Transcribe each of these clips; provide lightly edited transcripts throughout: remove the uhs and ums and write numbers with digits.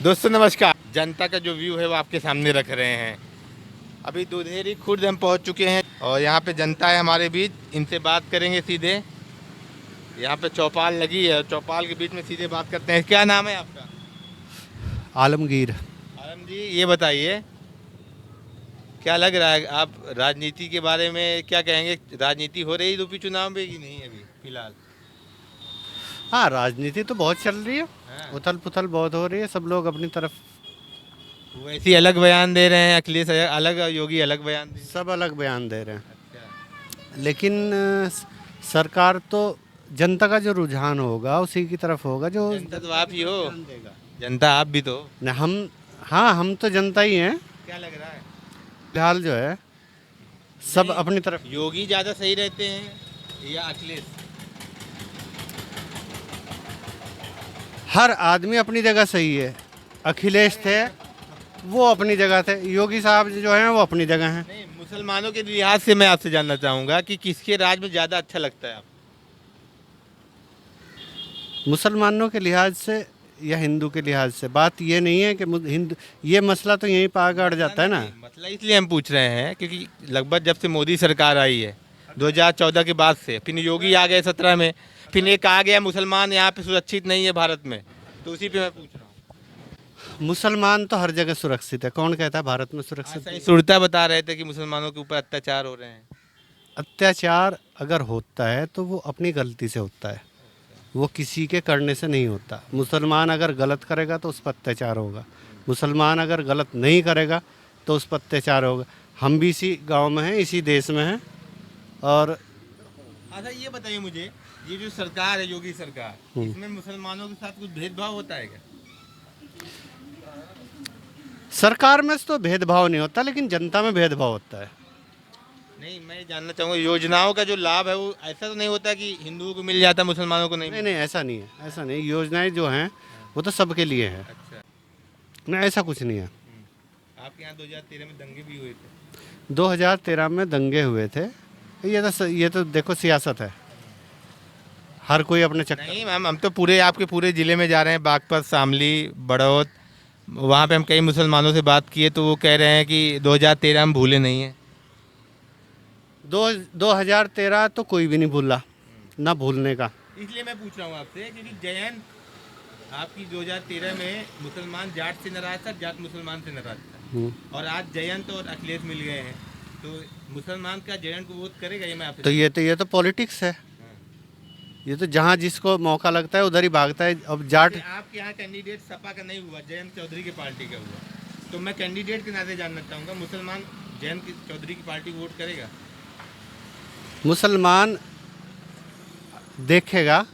दोस्तों नमस्कार। जनता का जो व्यू है वो आपके सामने रख रहे हैं। अभी दुधेरी खुर्द हम पहुंच चुके हैं और यहाँ पे जनता है हमारे बीच, इनसे बात करेंगे सीधे। यहाँ पे चौपाल लगी है, चौपाल के बीच में सीधे बात करते हैं। क्या नाम है आपका? आलमगीर। आलम जी, ये बताइए क्या लग रहा है, आप राजनीति के बारे में क्या कहेंगे? राजनीति हो रही यूपी चुनाव में कि नहीं अभी फिलहाल? हाँ, राजनीति तो बहुत चल रही है। हाँ। उथल पुथल बहुत हो रही है, सब लोग अपनी तरफ वैसे अलग बयान दे रहे हैं, अखिलेश अलग, योगी अलग बयान दे रहे सब अलग बयान दे रहे हैं। हैं। अच्छा। लेकिन सरकार तो जनता का जो रुझान होगा उसी की तरफ होगा जो जनता तो आप ही हो, ध्यान देगा। जनता आप भी तो। न हम, हाँ हम तो जनता ही हैं। क्या लग रहा है, फिलहाल जो है सब अपनी तरफ। योगी ज़्यादा सही रहते हैं या अखिलेश? हर आदमी अपनी जगह सही है। अखिलेश थे, वो अपनी जगह थे। योगी साहब जो हैं वो अपनी जगह हैं। नहीं, मुसलमानों के लिहाज से मैं आपसे जानना चाहूँगा कि किसके राज में ज़्यादा अच्छा लगता है आप? मुसलमानों के लिहाज से या हिंदू के लिहाज से बात ये नहीं है कि हिंदू, ये मसला तो यहीं पर आगे अड़ जाता है ना। मतलब इसलिए हम पूछ रहे हैं क्योंकि लगभग जब से मोदी सरकार आई है 2014 के बाद से, फिर योगी आ गए 17 में, फिर एक आ गया मुसलमान यहाँ पे सुरक्षित नहीं है भारत में, तो उसी पे मैं पूछ रहा हूँ। मुसलमान तो हर जगह सुरक्षित है। कौन कहता है भारत में सुरक्षित? सही सुरता बता रहे थे कि मुसलमानों के ऊपर अत्याचार हो रहे हैं। अत्याचार अगर होता है तो वो अपनी गलती से होता है, वो किसी के करने से नहीं होता। मुसलमान अगर गलत करेगा तो उस पर अत्याचार होगा, मुसलमान अगर गलत नहीं करेगा तो उस पर अत्याचार होगा। हम भी इसी गांव में हैं, इसी देश में हैं। और अच्छा ये बताइए मुझे, ये जो सरकार है योगी सरकार, इसमें मुसलमानों के साथ कुछ भेदभाव होता है क्या? सरकार में तो भेदभाव नहीं होता, लेकिन जनता में भेदभाव होता है। नहीं, मैं जानना चाहूँगा योजनाओं का जो लाभ है वो ऐसा तो नहीं होता कि हिंदुओं को मिल जाता मुसलमानों को नहीं नहीं नहीं, ऐसा नहीं है, ऐसा नहीं। योजनाएं जो हैं वो तो सबके लिए हैं। अच्छा। नहीं, ऐसा कुछ नहीं है। आपके यहाँ 2013 में दंगे भी हुए थे। 2013 में दंगे हुए थे। ये तो देखो सियासत है, हर कोई अपने चक्कर। नहीं मैम, हम तो पूरे आपके पूरे ज़िले में जा रहे हैं, बागपत, शामली, बड़ौत, वहाँ पे हम कई मुसलमानों से बात किए तो वो कह रहे हैं कि 2013 हम भूले नहीं हैं। 2013 तो कोई भी नहीं भूला, ना भूलने का। इसलिए मैं पूछ रहा हूँ आपसे क्योंकि जयंत आपकी 2013 में मुसलमान जाट से नाराज था, जाट मुसलमान से नाराज था, और आज जयंत और अखिलेश मिल गए हैं, तो मुसलमान का जयंत को वोट करेगा? ये मैं आपसे तो ये तो पॉलिटिक्स है। ये तो जहाँ जिसको मौका लगता है उधर ही भागता है। अब जाट, आपके यहाँ कैंडिडेट सपा का नहीं हुआ, जयंत चौधरी की पार्टी का हुआ, तो मैं कैंडिडेट के नाते जानना चाहूँगा, मुसलमान जयंत चौधरी की पार्टी को वोट करेगा? मुसलमान देखेगा।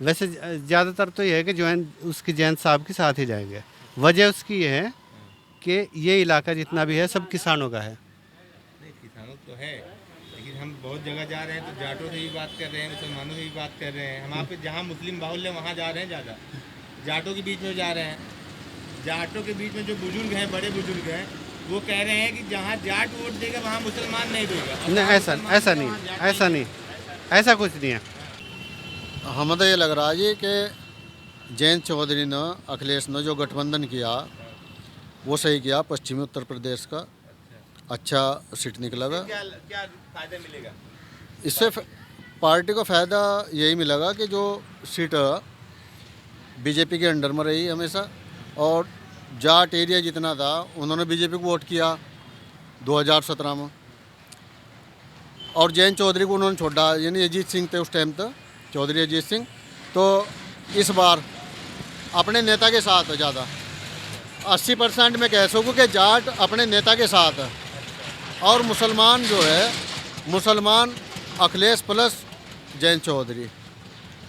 वैसे ज़्यादातर तो ये है कि उसकी जैन साहब के साथ ही जाएंगे। वजह उसकी ये है कि ये इलाका जितना भी है सब किसानों का है। नहीं, किसानों तो है, लेकिन हम बहुत जगह जा रहे हैं तो जाटों से भी बात कर रहे हैं, मुसलमानों से भी बात कर रहे हैं। हम आप जहाँ मुस्लिम बाहुल्य है वहाँ जा रहे हैं ज़्यादा, जाटों के बीच में जा रहे हैं। जाटों के बीच में जो बुजुर्ग हैं, बड़े बुजुर्ग हैं, वो कह रहे हैं कि जहाँ जाट वोट देगा वहाँ मुसलमान नहीं देगा। नहीं, ऐसा कुछ नहीं है। हमें तो ये लग रहा है जी कि जयंत चौधरी ने, अखिलेश ने जो गठबंधन किया वो सही किया। पश्चिमी उत्तर प्रदेश का अच्छा सीट निकलेगा। क्या क्या फायदा मिलेगा? इससे पार्टी को फ़ायदा यही मिलेगा कि जो सीट बीजेपी के अंडर में रही हमेशा, और जाट एरिया जितना था उन्होंने बीजेपी को वोट किया 2017 में, और जयंत चौधरी को उन्होंने छोड़ा, यानी अजीत सिंह थे उस टाइम तक, चौधरी अजीत सिंह। तो इस बार अपने नेता के साथ है ज़्यादा, 80% में कह सकूँ कि जाट अपने नेता के साथ है, और मुसलमान जो है, मुसलमान अखिलेश प्लस जयंत चौधरी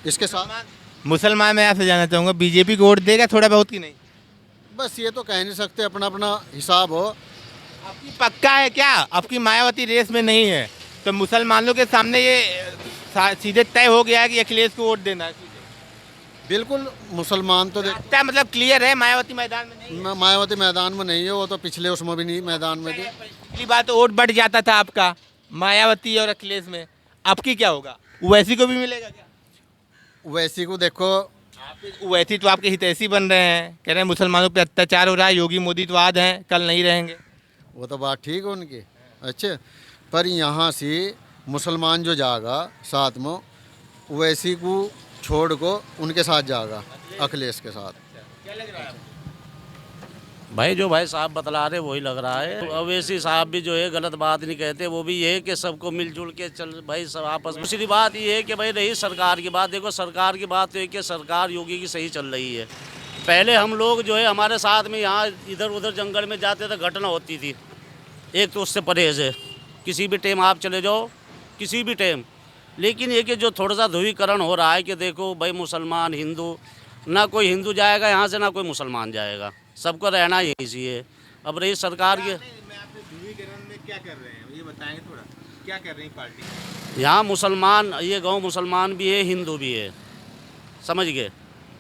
इसके साथ। मुसलमान मैं आपसे जानना चाहूँगा, बीजेपी को वोट देगा थोड़ा बहुत कि नहीं? बस ये तो कह नहीं सकते, अपना अपना हिसाब हो। आपकी पक्का है क्या आपकी मायावती रेस में नहीं है, तो मुसलमानों के सामने ये सीधे तय हो गया है कि अखिलेश को वोट देना है? बिल्कुल, मुसलमान तो रास्ता मतलब क्लियर है, मायावती मैदान में नहीं है। मायावती मैदान में नहीं है, वो तो पिछले उसमें भी नहीं मैदान में थी। पिछली बार तो वोट बढ़ जाता था आपका मायावती और अखिलेश में, आपकी क्या होगा? वैसी को भी मिलेगा क्या? वैसी को देखो, वैसे तो आपके हितैषी बन रहे हैं, कह रहे हैं मुसलमानों पे अत्याचार हो रहा है, योगी मोदी तो आज हैं, कल नहीं रहेंगे। वो तो बात ठीक है उनकी, अच्छे, पर यहाँ से मुसलमान जो जाएगा साथ में वैसी को छोड़ को उनके साथ जाएगा, अखिलेश के साथ। क्या लग रहा है आपको? भाई जो भाई साहब बतला रहे वही लग रहा है। अवैसी साहब भी जो है गलत बात नहीं कहते, वो भी ये है कि सबको मिलजुल के चल भाई सब आपस में। दूसरी बात ये है कि भाई रही सरकार की बात, देखो सरकार की बात तो है कि सरकार योगी की सही चल रही है। पहले हम लोग जो है हमारे साथ में यहाँ इधर उधर जंगल में जाते थे, घटना होती थी, एक तो उससे परहेज है, किसी भी टाइम आप चले जाओ किसी भी टाइम। लेकिन ये कि जो थोड़ा सा ध्रुवीकरण हो रहा है कि देखो भाई मुसलमान हिंदू, ना कोई हिंदू जाएगा यहाँ से ना कोई मुसलमान जाएगा, सबको रहना यही चाहिए। अब रही सरकार के मैं आपसे ध्रुवीकरण में क्या कर रहे हैं ये बताएंगे थोड़ा, क्या कर रही पार्टी? यहाँ मुसलमान, ये गांव मुसलमान भी है हिंदू भी है, समझ गए।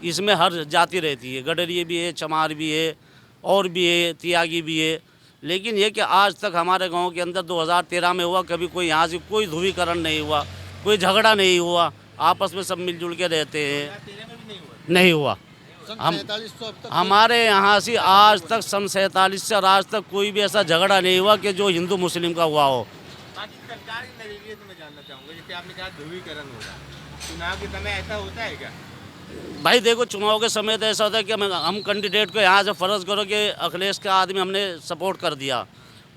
इसमें हर जाति रहती है, गडरिये भी है, चमार भी है, और भी है, तियागी भी है। लेकिन ये कि आज तक हमारे गांव के अंदर 2013 में हुआ, कभी कोई यहाँ से कोई ध्रुवीकरण नहीं हुआ, कोई झगड़ा नहीं हुआ, आपस में सब मिलजुल के रहते हैं। 2013 में भी नहीं हुआ? नहीं हुआ। हम 47 तो अब तक हमारे यहाँ से आज तक सन 47 से आज तक कोई भी ऐसा झगड़ा नहीं हुआ कि जो हिंदू मुस्लिम का हुआ हो। बाकी सरकार के नजरिए से मैं जानना चाहूँगा, जैसे आपने कहा ध्रुवीकरण हो रहा है, चुनाव के समय ऐसा होता है क्या? भाई देखो चुनाव के समय तो ऐसा होता है कि हम कैंडिडेट को यहाँ से फ़र्ज़ करो कि अखिलेश का आदमी हमने सपोर्ट कर दिया,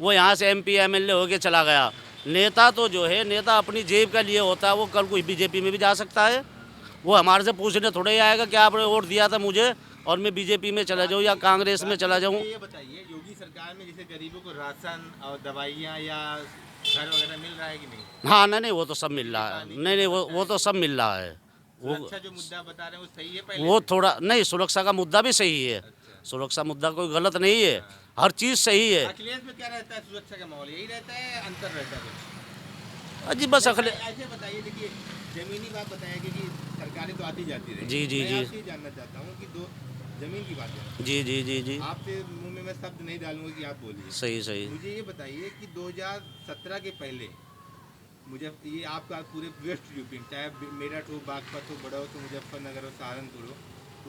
वो यहाँ से MP MLA होके चला गया। नेता तो जो है नेता अपनी जेब का लिए होता है, वो कल कोई बीजेपी में भी जा सकता है, वो हमारे से पूछने थोड़ा ही आएगा कि आपने वोट दिया था मुझे और मैं बीजेपी में चला जाऊँ या कांग्रेस में चला जाऊँ। ये बताइए, योगी सरकार में जैसे गरीबों को राशन और दवाइयाँ या घर वगैरह मिल रहा है कि नहीं? हाँ नहीं वो तो सब मिल रहा है, नहीं वो तो सब मिल रहा है। वो अच्छा जो मुद्दा बता रहे हैं वो सही है? पहले वो थोड़ा नहीं, सुरक्षा का मुद्दा भी सही है, सुरक्षा मुद्दा कोई गलत नहीं है, हर चीज़ सही है। अखिलेश में क्या रहता है? सुरक्षा का माहौल यही रहता है, अंतर रहता है कुछ? अजी बस अखिलेश ऐसे बताइए, देखिए जमीनी बात बताया कि सरकारें तो आती जाती रही। जी, जी, मैं जी। आपसे ये जानना चाहता हूँ कि दो जमीन की बात है, जी आपसे मुंह में मैं शब्द नहीं डालूंगा कि आप बोलिए। सही मुझे ये बताइए कि 2017 के पहले मुझे ये आपका पूरे वेस्ट यूपी, चाहे मेरठ हो, बागपत हो, बड़ा हो, तो मुजफ्फरनगर हो, सहारनपुर हो,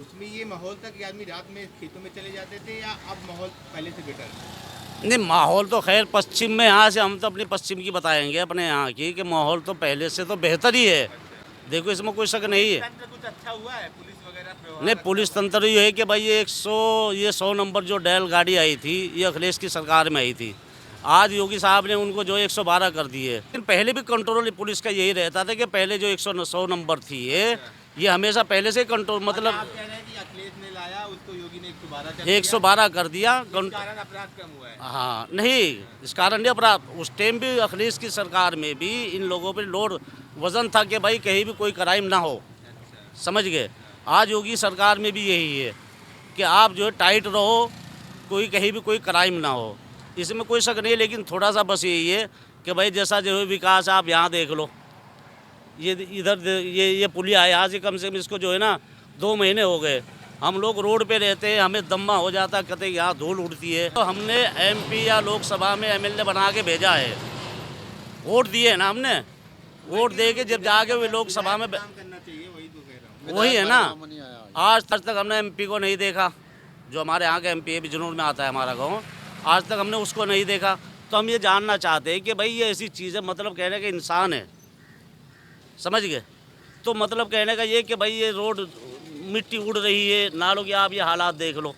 उसमें ये माहौल था कि आदमी रात में खेतों में चले जाते थे, या अब माहौल पहले से बेटर है? नहीं माहौल तो खैर पश्चिम में, यहाँ से हम तो अपनी पश्चिम की बताएंगे अपने यहाँ की कि माहौल तो पहले से तो बेहतर ही है। देखो इसमें कोई शक नहीं है। तंत्र कुछ अच्छा हुआ है, पुलिस वगैरह व्यवहार नहीं अच्छा पुलिस हुआ है? तंत्र ये है कि भाई ये 100 नंबर जो डैल गाड़ी आई थी ये अखिलेश की सरकार में आई थी, आज योगी साहब ने उनको जो 112 कर दिए। लेकिन पहले भी कंट्रोल पुलिस का यही रहता था कि पहले जो 100 नंबर थी ये हमेशा पहले से कंट्रोल, मतलब आप कह रहे हैं कि अखिलेश ने लाया उसको, योगी ने 112 कर 112 कर दिया। दिया, इस कारण अपराध कम हुआ है। हाँ नहीं इस कारण नहीं अपराध, उस टाइम भी अखिलेश की सरकार में भी इन लोगों पे लोड वजन था कि भाई कहीं भी कोई क्राइम ना हो, समझ गए। आज योगी सरकार में भी यही है कि आप जो है टाइट रहो, कोई कहीं भी कोई क्राइम ना हो, इसमें कोई शक नहीं। लेकिन थोड़ा सा बस यही है कि भाई जैसा जो है विकास आप यहाँ देख लो, ये इधर ये पुलिया है यहाँ से कम से कम इसको जो है ना 2 महीने हो गए, हम लोग रोड पे रहते हैं, हमें दम्मा हो जाता है, कहते यहाँ धूल उड़ती है। तो हमने MP या लोकसभा में MLA बना के भेजा है, वोट दिए ना हमने, वोट दे के जब जाके वे लोकसभा में काम करना चाहिए, वही तो कह रहा हूँ। वही है ना। नाम नहीं आया। आज तक हमने MP को नहीं देखा, जो हमारे यहाँ का MP है, बिजनौर में आता है हमारा गाँव, आज तक हमने उसको नहीं देखा। तो हम ये जानना चाहते हैं कि भाई ये ऐसी चीज़ है, मतलब कहने का इंसान है, समझ गए। तो मतलब कहने का ये कि भाई ये रोड मिट्टी उड़ रही है, नालों की आप ये हालात देख लो।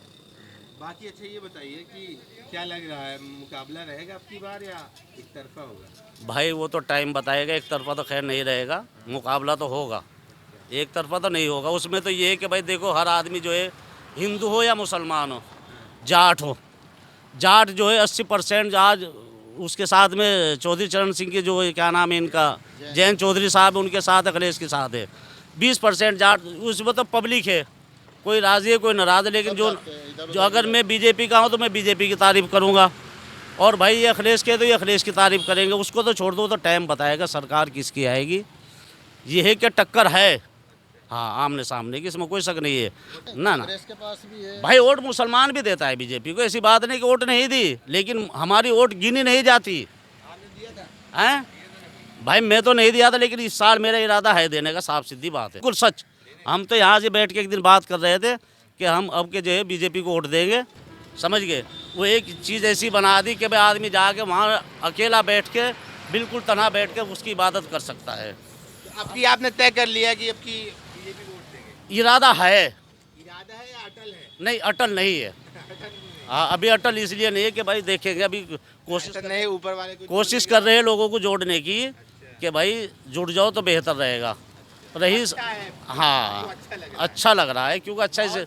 बाकी अच्छा ये बताइए कि क्या लग रहा है, मुकाबला रहेगा आपकी बार या एक तरफा होगा? भाई वो तो टाइम बताएगा, एक तरफा तो खैर नहीं रहेगा, मुकाबला तो होगा, एक तरफा तो नहीं होगा। उसमें तो ये है कि भाई देखो हर आदमी जो है हिंदू हो या मुसलमान हो, जाट हो, जाट जो है 80% आज उसके साथ में चौधरी चरण सिंह के जो है क्या नाम है इनका, जैन चौधरी साहब, उनके साथ अखिलेश के साथ है। 20% जाट, उसमें तो पब्लिक है, कोई राज़ी है कोई नाराज़ है। लेकिन जो अगर मैं बीजेपी का हूँ तो मैं बीजेपी की तारीफ़ करूँगा, और भाई ये अखिलेश के तो ये अखिलेश की तारीफ़ करेंगे। उसको तो छोड़ दो, तो टाइम बताएगा सरकार किसकी आएगी। ये है कि टक्कर है, हाँ आमने सामने की, इसमें कोई शक नहीं है ना। कांग्रेस के पास भी है। भाई वोट मुसलमान भी देता है बीजेपी को, ऐसी बात नहीं कि वोट नहीं दी, लेकिन हमारी वोट गिनी नहीं जाती हैं। भाई मैं तो नहीं दिया था, लेकिन इस साल मेरा इरादा है देने का, साफ सीधी बात है, बिल्कुल सच। हम तो यहाँ से बैठ के एक दिन बात कर रहे थे कि हम अब के जो है बीजेपी को वोट देंगे, समझ गए। वो एक चीज़ ऐसी बना दी कि भाई आदमी जाके वहाँ अकेला बैठ के बिल्कुल तनहा बैठ के उसकी इबादत कर सकता है। तो आपकी आपने तय कर लिया कि अब की बीजेपी को वोट देंगे? इरादा है, इरादा है या अटल है? नहीं अटल नहीं है। हाँ, अभी अटल इसलिए नहीं है कि भाई देखेंगे, अभी कोशिश अटल नहीं, ऊपर वाले को कोशिश कर रहे हैं लोगों को जोड़ने की कि भाई जुड़ जाओ तो बेहतर रहेगा। रही हाँ, अच्छा लग रहा है क्योंकि अच्छा इसे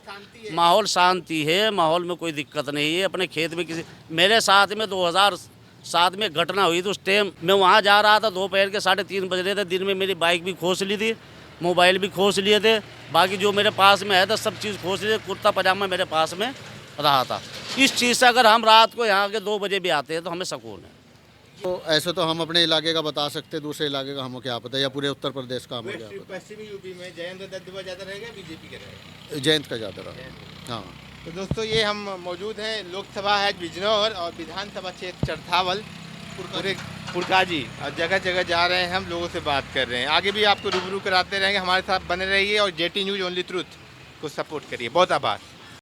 माहौल शांति है, माहौल में कोई दिक्कत नहीं है। अपने खेत में किसी मेरे साथ में 2007 में घटना हुई थी, उस टाइम मैं वहाँ जा रहा था, दोपहर के 3:30 बज रहे थे। दिन में मेरी बाइक भी खोस ली थी, मोबाइल भी खोस लिए थे, बाकी जो मेरे पास में है था सब चीज़ खोस लिए। कुर्ता पजामा मेरे पास में रहा था। इस चीज़ से अगर हम रात को यहाँ के 2 बजे भी आते हैं तो हमें सुकून है। तो ऐसे तो हम अपने इलाके का बता सकते, दूसरे इलाके का हमें क्या पता, या पूरे उत्तर प्रदेश का हमें क्या पता। पश्चिमी यूपी में जयंत दत्तवा ज़्यादा रहेगा, बीजेपी का रहेगा? जयंत का ज़्यादा रहा। हाँ, तो दोस्तों ये हम मौजूद हैं, लोकसभा है बिजनौर और विधानसभा क्षेत्र चरथावल पूरे पुरकाजी, और जगह जगह जा रहे हैं, हम लोगों से बात कर रहे हैं। आगे भी आपको रूबरू कराते रहेंगे, हमारे साथ बने रहिए और जेटी न्यूज़ ओनली ट्रुथ को सपोर्ट करिए। बहुत आभार।